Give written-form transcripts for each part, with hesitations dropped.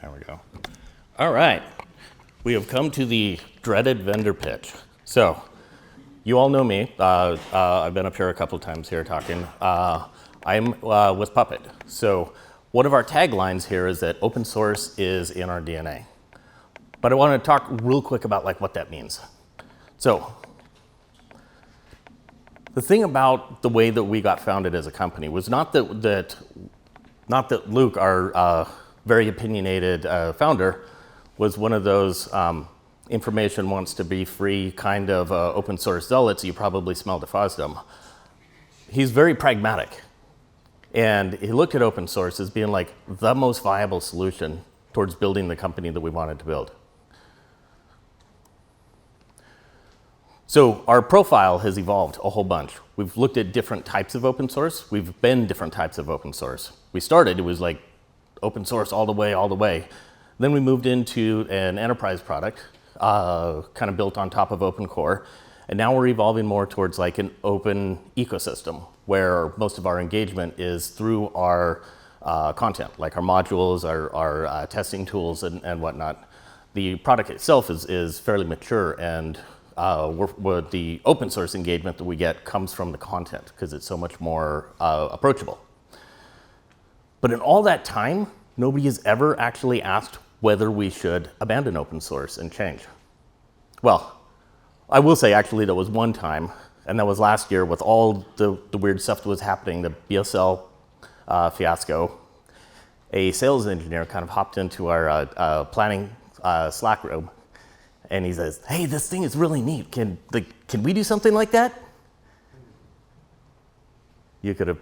There we go. All right. We have come to the dreaded vendor pitch. So, you all know me. I've been up here a couple of times here talking. I'm with Puppet. So, one of our taglines here is that open source is in our DNA. But I want to talk real quick about what that means. So, the thing about the way that we got founded as a company was not that Luke, our very opinionated founder, was one of those information wants to be free kind of open source zealots you probably smelled at FOSDEM. He's very pragmatic. And he looked at open source as being like the most viable solution towards building the company that we wanted to build. So our profile has evolved a whole bunch. We've looked at different types of open source. We've been different types of open source. We started, it was like open source all the way. Then we moved into an enterprise product, kind of built on top of open core. And now we're evolving more towards like an open ecosystem where most of our engagement is through our content, like our modules, our testing tools and whatnot. The product itself is fairly mature, and the open source engagement that we get comes from the content because it's so much more approachable. But in all that time, nobody has ever actually asked whether we should abandon open source and change. Well, I will say actually there was one time, and that was last year with all the weird stuff that was happening, the BSL fiasco. A sales engineer kind of hopped into our planning Slack room, and he says, "Hey, this thing is really neat. Can we do something like that?" You could have,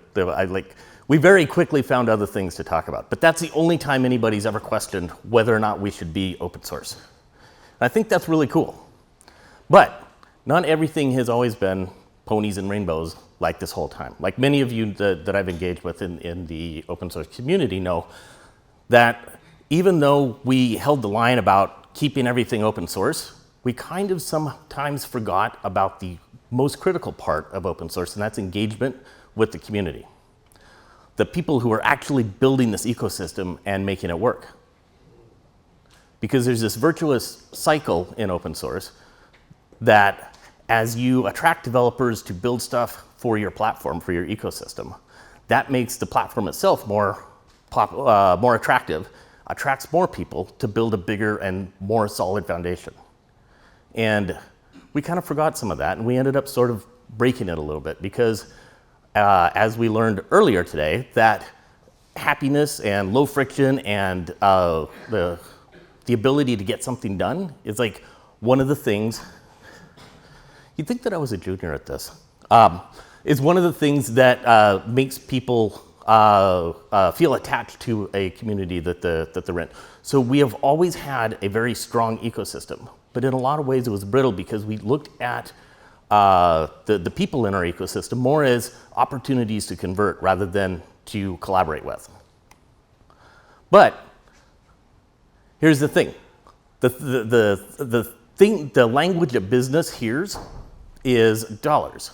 we very quickly found other things to talk about, but that's the only time anybody's ever questioned whether or not we should be open source. And I think that's really cool. But not everything has always been ponies and rainbows like this whole time. Like many of you that I've engaged with in the open source community know that even though we held the line about keeping everything open source, we kind of sometimes forgot about the most critical part of open source, and that's engagement with the community. The people who are actually building this ecosystem and making it work. Because there's this virtuous cycle in open source that as you attract developers to build stuff for your platform, for your ecosystem, that makes the platform itself more attractive, attracts more people to build a bigger and more solid foundation. And we kind of forgot some of that, and we ended up sort of breaking it a little bit because as we learned earlier today, that happiness and low friction and the ability to get something done is like one of the things. You'd think that I was a junior at this. Is one of the things that makes people feel attached to a community that they're in. So we have always had a very strong ecosystem, but in a lot of ways it was brittle because we looked at the people in our ecosystem more as opportunities to convert rather than to collaborate with. But here's the thing. The language of business hears is dollars.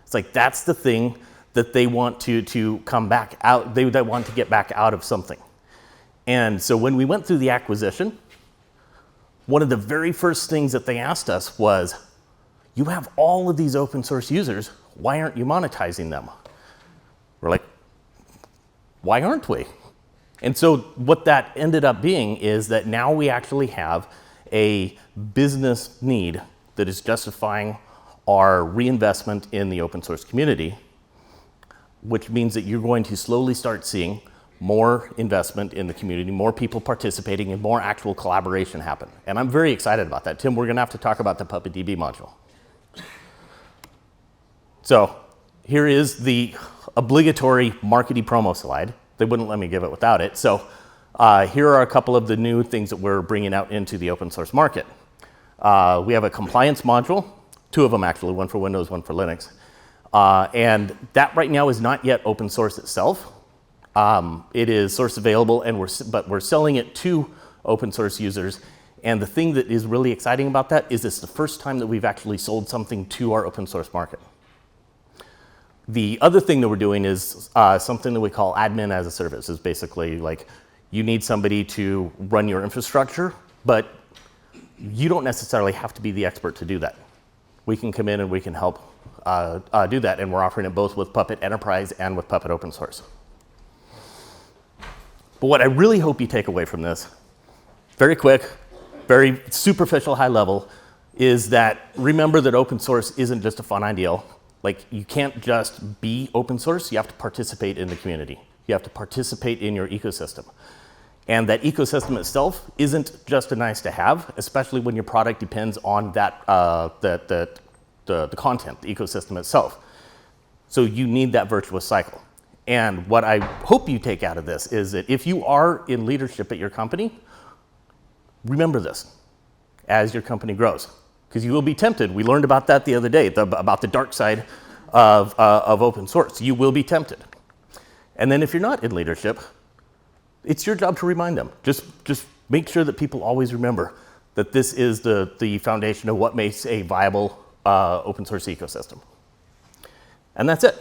It's like that's the thing that they want to come back out, they want to get back out of something. And so when we went through the acquisition, one of the very first things that they asked us was, "You have all of these open source users, why aren't you monetizing them?" We're like, why aren't we? And so what that ended up being is that now we actually have a business need that is justifying our reinvestment in the open source community, which means that you're going to slowly start seeing more investment in the community, more people participating, and more actual collaboration happen. And I'm very excited about that. Tim, we're gonna have to talk about the PuppetDB module. So here is the obligatory markety promo slide. They wouldn't let me give it without it. So here are a couple of the new things that we're bringing out into the open source market. We have a compliance module, two of them actually, one for Windows, one for Linux. And that right now is not yet open source itself. It is source available, but we're selling it to open source users. And the thing that is really exciting about that is it's the first time that we've actually sold something to our open source market. The other thing that we're doing is something that we call admin as a service. Is basically like You need somebody to run your infrastructure, but you don't necessarily have to be the expert to do that. We can come in and we can help do that, and we're offering it both with Puppet Enterprise and with Puppet Open Source. But what I really hope you take away from this, very quick, very superficial, high level, is that remember that open source isn't just a fun ideal. Like, you can't just be open source, you have to participate in the community. You have to participate in your ecosystem. And that ecosystem itself isn't just a nice to have, especially when your product depends on that, the content, the ecosystem itself. So you need that virtuous cycle. And what I hope you take out of this is that if you are in leadership at your company, remember this as your company grows, because you will be tempted. We learned about that the other day, about the dark side of open source. You will be tempted. And then if you're not in leadership, it's your job to remind them. Just make sure that people always remember that this is the foundation of what makes a viable open source ecosystem. And that's it.